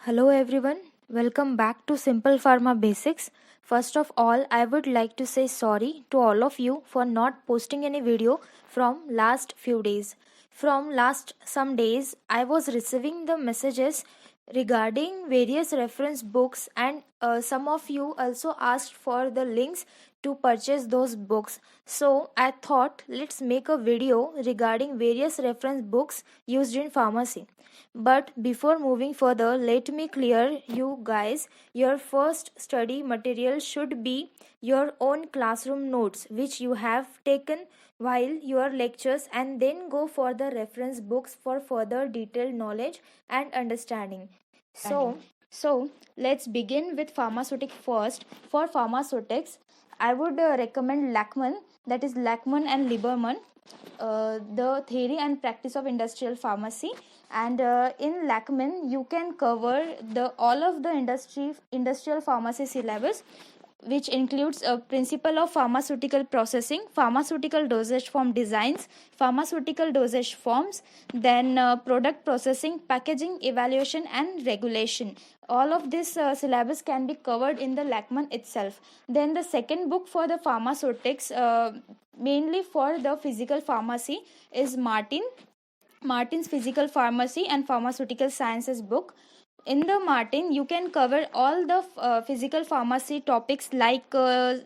Hello everyone, welcome back to Simple Pharma Basics. First of all, I would like to say sorry to all of you for not posting any video from last few days. From last some days, I was receiving the messages regarding various reference books and some of you also asked for the links to purchase those books. So I thought let's make a video regarding various reference books used in pharmacy. But before moving further, let me clear you guys, your first study material should be your own classroom notes which you have taken while your lectures, and then go for the reference books for further detailed knowledge and understanding. So let's begin with pharmaceutic first. For pharmaceutics, I would recommend Lachman, that is Lachman and Lieberman, the theory and practice of industrial pharmacy. And in Lachman you can cover the all of the industrial pharmacy syllabus, which includes a principle of pharmaceutical processing, pharmaceutical dosage form designs, pharmaceutical dosage forms, then product processing, packaging, evaluation, and regulation. All of this syllabus can be covered in the Lachman itself. Then the second book for the pharmaceutics, mainly for the physical pharmacy, is Martin's Physical Pharmacy and Pharmaceutical Sciences book. In the Martin, you can cover all the physical pharmacy topics like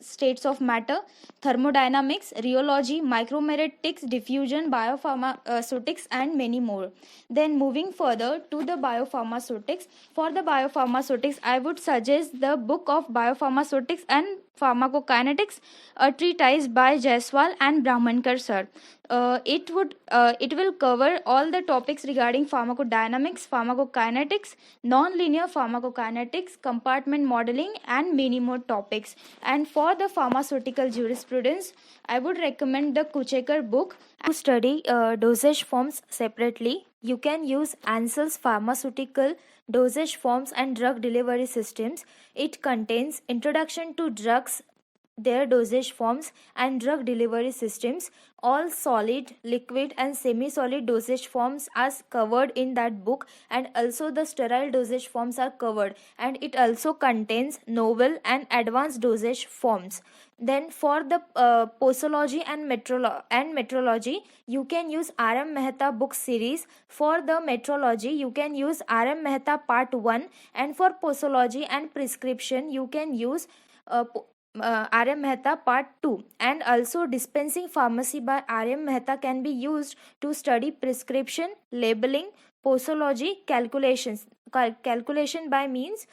states of matter, thermodynamics, rheology, micromeritics, diffusion, biopharmaceutics, and many more. Then moving further to the biopharmaceutics, for the biopharmaceutics, I would suggest the book of biopharmaceutics and pharmacokinetics, a treatise by Jaiswal and Brahmankar sir. It will cover all the topics regarding pharmacodynamics, pharmacokinetics, non-linear pharmacokinetics, compartment modeling, and many more topics. And for the pharmaceutical jurisprudence, I would recommend the Kuchekar book. To study dosage forms separately, you can use Ansell's Pharmaceutical Dosage Forms and Drug Delivery Systems. It contains introduction to drugs, their dosage forms, and drug delivery systems. All solid, liquid, and semi-solid dosage forms are covered in that book, and also the sterile dosage forms are covered, and it also contains novel and advanced dosage forms. Then for the posology and metrology, you can use RM Mehta book series. For the metrology, you can use RM Mehta part 1, and for posology and prescription, you can use RM Mehta Part 2. And also dispensing pharmacy by RM Mehta can be used to study prescription, labeling, posology, calculations. Calculation by means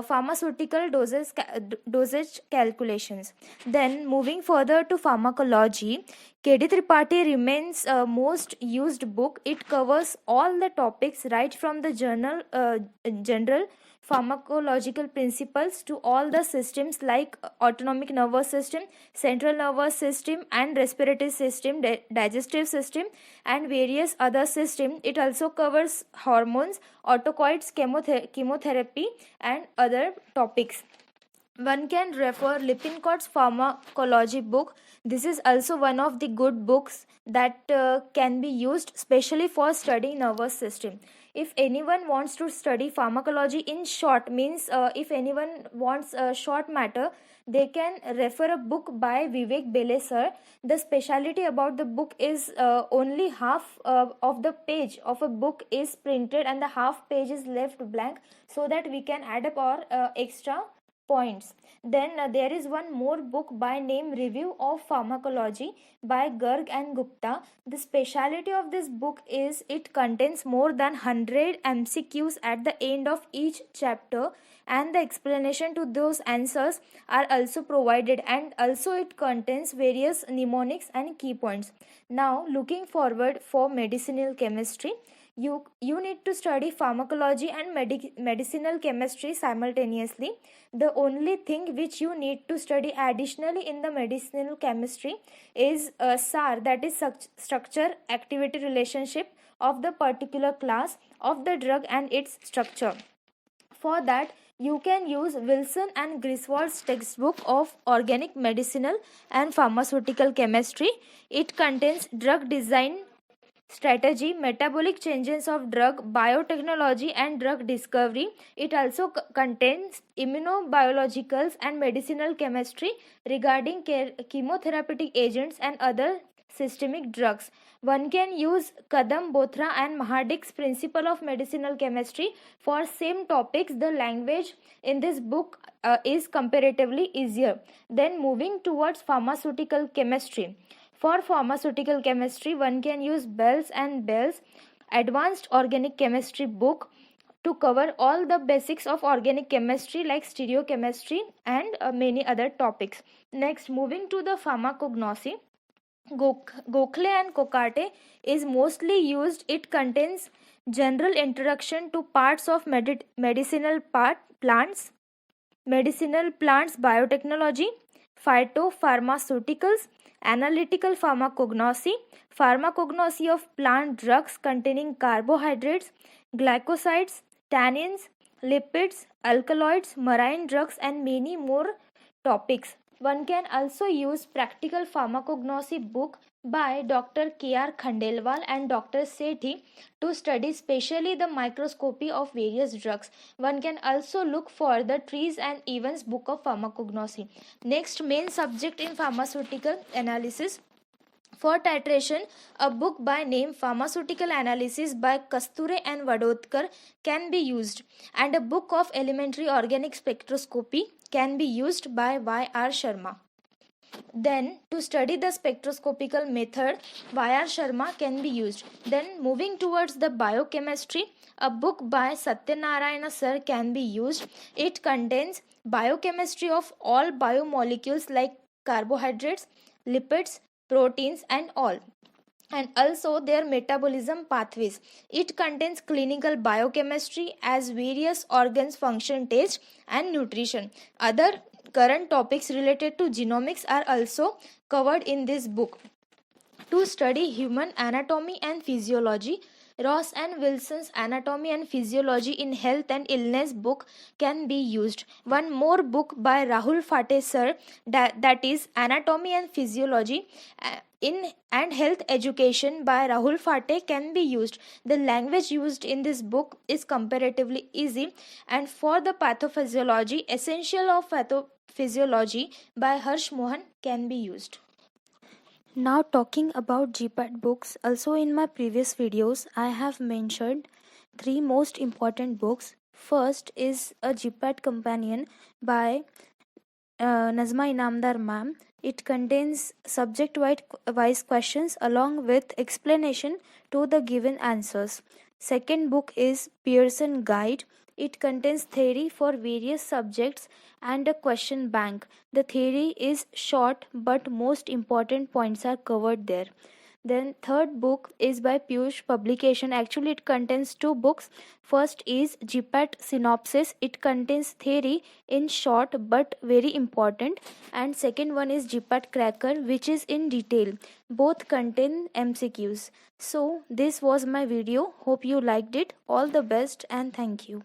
pharmaceutical dosage calculations. Then moving further to pharmacology, KD Tripathi remains most used book. It covers all the topics right from the general pharmacological principles to all the systems like autonomic nervous system, central nervous system, and respiratory system, digestive system, and various other system. It also covers hormones, autocoids, chemotherapy, and other topics. One can refer Lippincott's pharmacology book. This is also one of the good books that can be used specially for studying nervous system. If anyone wants to study pharmacology in short, means if anyone wants a short matter, they can refer a book by Vivek Bele sir. The speciality about the book is only half of the page of a book is printed and the half page is left blank, so that we can add up our extra points. Then there is one more book by name Review of Pharmacology by Garg and Gupta. The speciality of this book is it contains more than 100 MCQs at the end of each chapter, and the explanation to those answers are also provided, and also it contains various mnemonics and key points. Now looking forward for medicinal chemistry, you need to study pharmacology and medicinal chemistry simultaneously. The only thing which you need to study additionally in the medicinal chemistry is SAR, that is structure activity relationship of the particular class of the drug and its structure. For that, you can use Wilson and Griswold's textbook of Organic Medicinal and Pharmaceutical Chemistry. It contains drug design strategy, metabolic changes of drug, biotechnology and drug discovery. It also contains immunobiologicals and medicinal chemistry regarding chemotherapeutic agents and other systemic drugs. One can use Kadam, Bothra and Mahadik's principle of medicinal chemistry for same topics. The language in this book is comparatively easier. Then moving towards pharmaceutical chemistry. For pharmaceutical chemistry, one can use Bells and Bell's Advanced Organic Chemistry book to cover all the basics of organic chemistry like stereochemistry and many other topics. Next, moving to the pharmacognosy. Gokhale and Kokate is mostly used. It contains general introduction to parts of medicinal plants, biotechnology, phytopharmaceuticals, analytical pharmacognosy of plant drugs containing carbohydrates, glycosides, tannins, lipids, alkaloids, marine drugs, and many more topics. One can also use practical pharmacognosy book by Dr. K.R. Khandelwal and Dr. Sethi to study specially the microscopy of various drugs. One can also look for the Trees and Evans book of pharmacognosy. Next, main subject in pharmaceutical analysis. For titration, a book by name Pharmaceutical Analysis by Kasture and Vadodkar can be used, and a book of Elementary Organic Spectroscopy can be used by Y.R. Sharma. Then, to study the spectroscopical method, Y.R. Sharma can be used. Then, moving towards the biochemistry, a book by Satyanarayana Sir can be used. It contains biochemistry of all biomolecules like carbohydrates, lipids, proteins and all, and also their metabolism pathways. It contains clinical biochemistry as various organs function, taste and nutrition. Other current topics related to genomics are also covered in this book. To study human anatomy and physiology, Ross and Wilson's Anatomy and Physiology in Health and Illness book can be used. One more book by Rahul Phate sir, that is Anatomy and Physiology in and Health Education by Rahul Phate can be used. The language used in this book is comparatively easy. And for the pathophysiology, Essential of Pathophysiology by Harsh Mohan can be used. Now talking about GPAT books, also in my previous videos I have mentioned 3 most important books. First is a GPAT companion by Nazma Inamdar ma'am. It contains subject-wise questions along with explanation to the given answers. Second book is Pearson Guide. It contains theory for various subjects and a question bank. The theory is short but most important points are covered there. Then third book is by Piyush Publication. Actually it contains 2 books. First is GPAT Synopsis. It contains theory in short but very important. And second one is GPAT Cracker, which is in detail. Both contain MCQs. So this was my video. Hope you liked it. All the best and thank you.